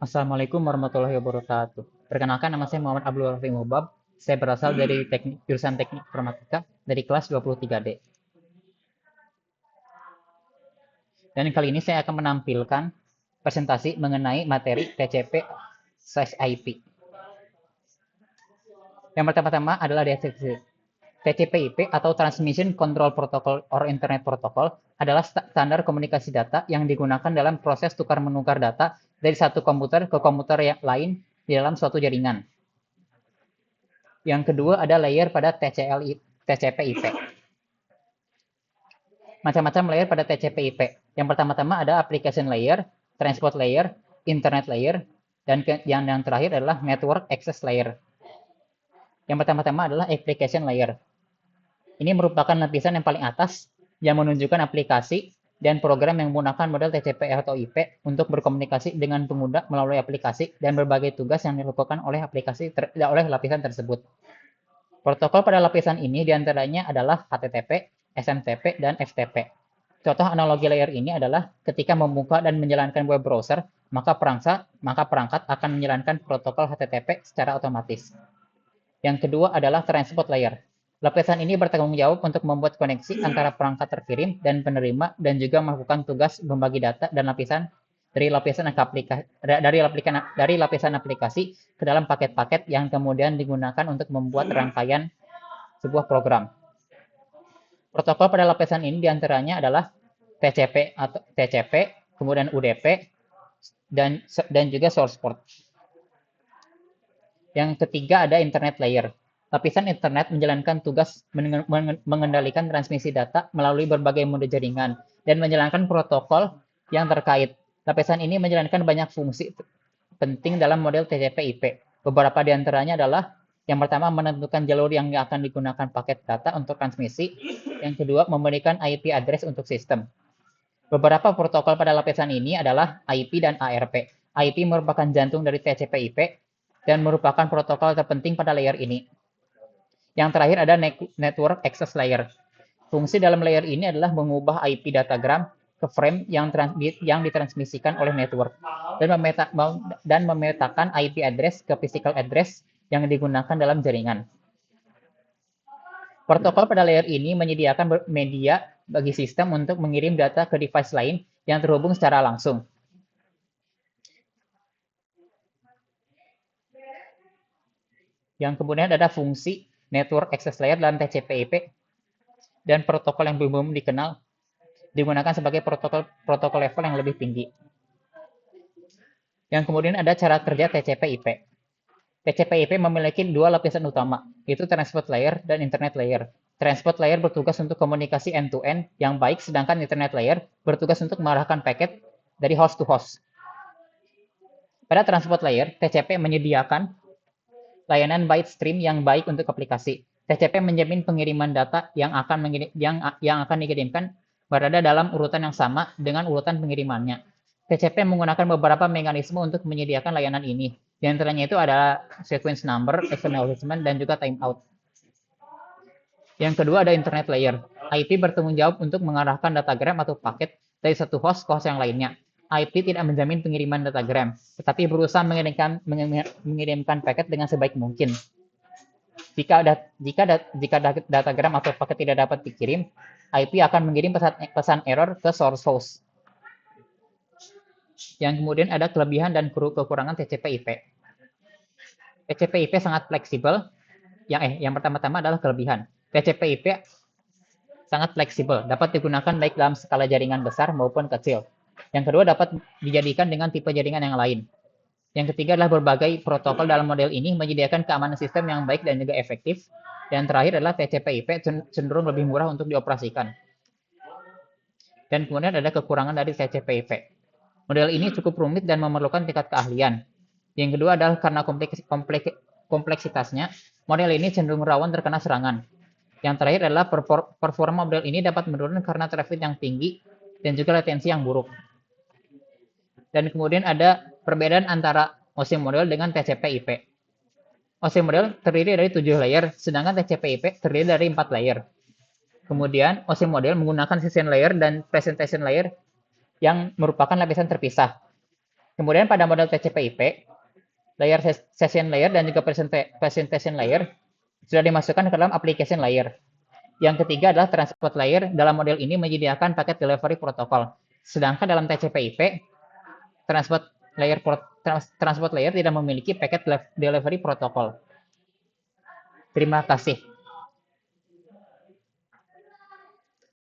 Assalamualaikum warahmatullahi wabarakatuh. Perkenalkan, nama saya Muhammad Abdul Rafiq Mubab. Saya berasal dari jurusan Teknik Informatika dari kelas 23D. Dan kali ini saya akan menampilkan presentasi mengenai materi TCP/IP. Yang pertama-tama adalah deskripsi. TCP/IP atau Transmission Control Protocol or Internet Protocol adalah standar komunikasi data yang digunakan dalam proses tukar-menukar data dari satu komputer ke komputer yang lain di dalam suatu jaringan. Yang kedua ada layer pada TCP/IP. Macam-macam layer pada TCP/IP. Yang pertama-tama ada application layer, transport layer, internet layer, dan yang terakhir adalah network access layer. Yang pertama-tama adalah application layer. Ini merupakan lapisan yang paling atas yang menunjukkan aplikasi dan program yang menggunakan model TCP atau IP untuk berkomunikasi dengan pengguna melalui aplikasi dan berbagai tugas yang dilakukan oleh oleh lapisan tersebut. Protokol pada lapisan ini diantaranya adalah HTTP, SMTP, dan FTP. Contoh analogi layer ini adalah ketika membuka dan menjalankan web browser, maka perangkat akan menjalankan protokol HTTP secara otomatis. Yang kedua adalah transport layer. Lapisan ini bertanggung jawab untuk membuat koneksi antara perangkat terkirim dan penerima dan juga melakukan tugas membagi data dan dari lapisan aplikasi ke dalam paket-paket yang kemudian digunakan untuk membuat rangkaian sebuah program. Protokol pada lapisan ini diantaranya adalah TCP, kemudian UDP, dan juga source port. Yang ketiga ada internet layer. Lapisan internet menjalankan tugas mengendalikan transmisi data melalui berbagai mode jaringan dan menjalankan protokol yang terkait. Lapisan ini menjalankan banyak fungsi penting dalam model TCP/IP. Beberapa di antaranya adalah yang pertama menentukan jalur yang akan digunakan paket data untuk transmisi. Yang kedua memberikan IP address untuk sistem. Beberapa protokol pada lapisan ini adalah IP dan ARP. IP merupakan jantung dari TCP/IP dan merupakan protokol terpenting pada layer ini. Yang terakhir ada network access layer. Fungsi dalam layer ini adalah mengubah IP datagram ke frame yang ditransmisikan oleh network dan memetakan IP address ke physical address yang digunakan dalam jaringan. Protokol pada layer ini menyediakan media bagi sistem untuk mengirim data ke device lain yang terhubung secara langsung. Yang kemudian ada fungsi network access layer dalam TCP/IP dan protokol yang belum dikenal digunakan sebagai protokol level yang lebih tinggi. Yang kemudian ada cara kerja TCP/IP. TCP/IP memiliki dua lapisan utama, yaitu transport layer dan internet layer. Transport layer bertugas untuk komunikasi end-to-end yang baik, sedangkan internet layer bertugas untuk mengarahkan paket dari host to host. Pada transport layer, TCP menyediakan layanan byte stream yang baik untuk aplikasi. TCP menjamin pengiriman data yang akan dikirimkan berada dalam urutan yang sama dengan urutan pengirimannya. TCP menggunakan beberapa mekanisme untuk menyediakan layanan ini. Di antaranya itu adalah sequence number, acknowledgement, dan juga timeout. Yang kedua ada internet layer. IP bertanggung jawab untuk mengarahkan datagram atau paket dari satu host ke host yang lainnya. IP tidak menjamin pengiriman datagram, tetapi berusaha mengirimkan paket dengan sebaik mungkin. Jika datagram atau paket tidak dapat dikirim, IP akan mengirim pesan error ke source host. Yang kemudian ada kelebihan dan kekurangan TCP/IP. TCP/IP sangat fleksibel. Yang pertama-tama adalah kelebihan. TCP/IP sangat fleksibel, dapat digunakan baik dalam skala jaringan besar maupun kecil. Yang kedua dapat dijadikan dengan tipe jaringan yang lain. Yang ketiga adalah berbagai protokol dalam model ini menyediakan keamanan sistem yang baik dan juga efektif. Dan terakhir adalah TCP/IP cenderung lebih murah untuk dioperasikan. Dan kemudian ada kekurangan dari TCP/IP. Model ini cukup rumit dan memerlukan tingkat keahlian. Yang kedua adalah karena kompleksitasnya, model ini cenderung rawan terkena serangan. Yang terakhir adalah performa model ini dapat menurun karena traffic yang tinggi dan juga latensi yang buruk. Dan kemudian ada perbedaan antara OSI model dengan TCP/IP. OSI model terdiri dari 7 layer, sedangkan TCP/IP terdiri dari 4 layer. Kemudian OSI model menggunakan session layer dan presentation layer yang merupakan lapisan terpisah. Kemudian pada model TCP/IP, layer session layer dan juga presentation layer sudah dimasukkan ke dalam application layer. Yang ketiga adalah transport layer. Dalam model ini menyediakan paket delivery protokol. Sedangkan dalam TCP/IP, transport layer tidak memiliki paket delivery protokol. Terima kasih.